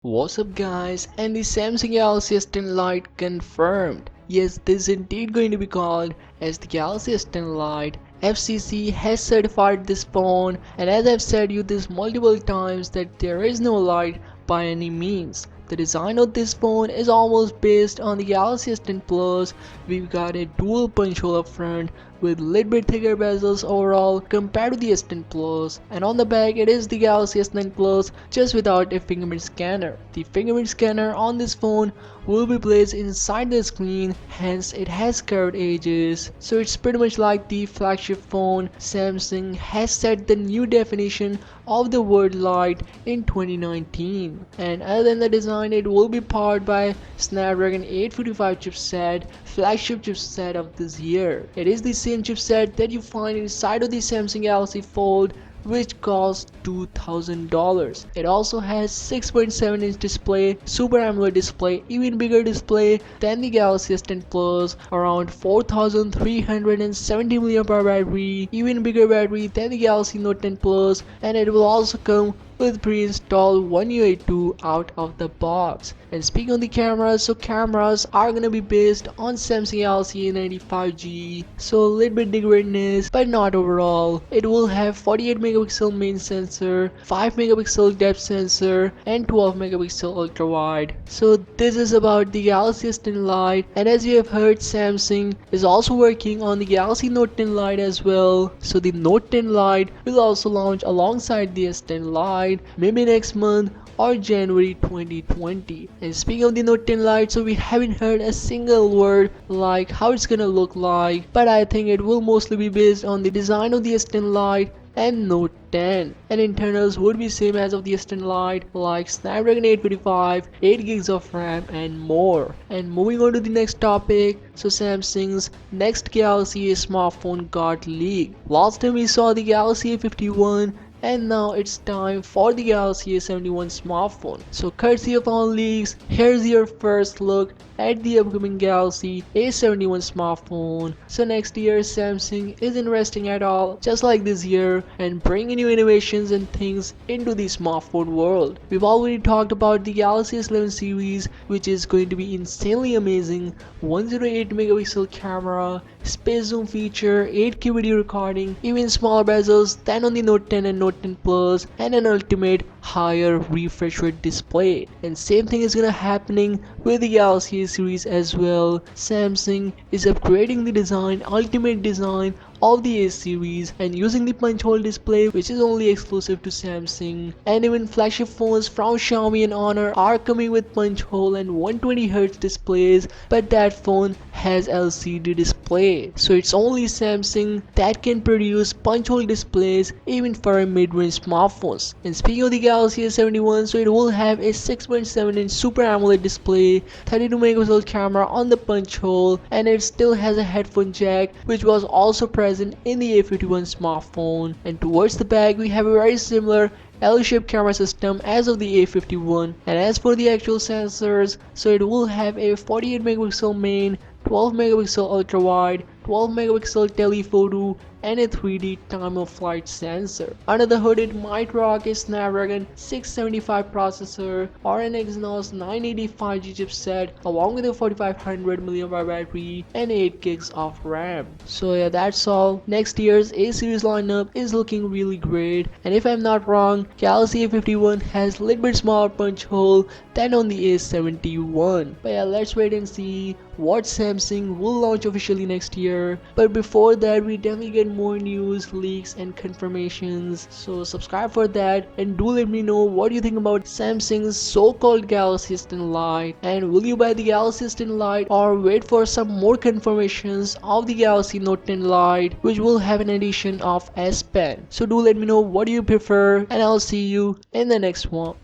What's up guys, and the Samsung Galaxy S10 Lite confirmed. Yes, this is indeed going to be called as the Galaxy S10 Lite. FCC has certified this phone, and as I've said you this multiple times that there is no Lite by any means. The design of this phone is almost based on the Galaxy S10 Plus. We've got a dual punch hole up front with a little bit thicker bezels overall compared to the S10 Plus, and on the back it is the Galaxy S9 Plus just without a fingerprint scanner. The fingerprint scanner on this phone will be placed inside the screen, hence it has curved edges. So it's pretty much like the flagship phone. Samsung has set the new definition of the word light in 2019. And other than the design, it will be powered by Snapdragon 855 chipset, flagship chipset of this year. It is the same chipset that you find inside of the Samsung Galaxy Fold, which costs $2,000. It also has 6.7-inch display, Super AMOLED display, even bigger display than the Galaxy S10 Plus, around 4370 mAh battery, even bigger battery than the Galaxy Note 10 Plus, and it will also come with pre-installed One UI 2 out of the box. And speaking of the cameras, so cameras are gonna be based on Samsung Galaxy A95G, so a little bit degradedness, but not overall. It will have 48 megapixel main sensor, 5 megapixel depth sensor, and 12 megapixel ultra wide. So this is about the Galaxy S10 Lite, and as you have heard, Samsung is also working on the Galaxy Note 10 Lite as well. So the Note 10 Lite will also launch alongside the S10 Lite maybe next month or January 2020. And speaking of the Note 10 Lite, so we haven't heard a single word like how it's gonna look like, but I think it will mostly be based on the design of the S10 Lite and Note 10, and internals would be same as of the S10 Lite, like Snapdragon 855, 8 gigs of RAM and more. And moving on to the next topic, so Samsung's next Galaxy smartphone got leaked. Last time we saw the Galaxy A51, and now it's time for the Galaxy A71 smartphone. So courtesy of Onleaks, here's your first look at the upcoming Galaxy A71 smartphone. So next year Samsung isn't resting at all, just like this year, and bringing new innovations and things into the smartphone world. We've already talked about the Galaxy S11 series, which is going to be insanely amazing. 108 megapixel camera, space zoom feature, 8K video recording, even smaller bezels than on the Note 10 and Note 10 Plus, and an ultimate higher refresh rate display. And same thing is gonna happening with the Galaxy series as well. Samsung is upgrading the design, ultimate design of the A series, and using the punch hole display, which is only exclusive to Samsung. And even flagship phones from Xiaomi and Honor are coming with punch hole and 120Hz displays, but that phone has LCD display. So it's only Samsung that can produce punch hole displays even for mid-range smartphones. And speaking of the Galaxy A71, so it will have a 6.7-inch Super AMOLED display, 32 megapixel camera on the punch hole, and it still has a headphone jack, which was also present in the A51 smartphone. And towards the back we have a very similar L-shaped camera system as of the A51. And as for the actual sensors, so it will have a 48 megapixel main, 12 megapixel ultra wide, 12 megapixel telephoto, and a 3D time of flight sensor. Under the hood it might rock a Snapdragon 675 processor or an Exynos 980 5G chipset along with a 4500 mAh battery and 8 gigs of RAM. So yeah, that's all. Next year's A series lineup is looking really great, and if I'm not wrong, Galaxy A51 has a little bit smaller punch hole than on the A71. But yeah, let's wait and see what Samsung will launch officially next year. But before that, we definitely get more news, leaks and confirmations, so subscribe for that, and do let me know what you think about Samsung's so-called Galaxy S10 Lite, and will you buy the Galaxy S10 Lite or wait for some more confirmations of the Galaxy Note 10 Lite, which will have an edition of S Pen. So do let me know what you prefer, and I'll see you in the next one.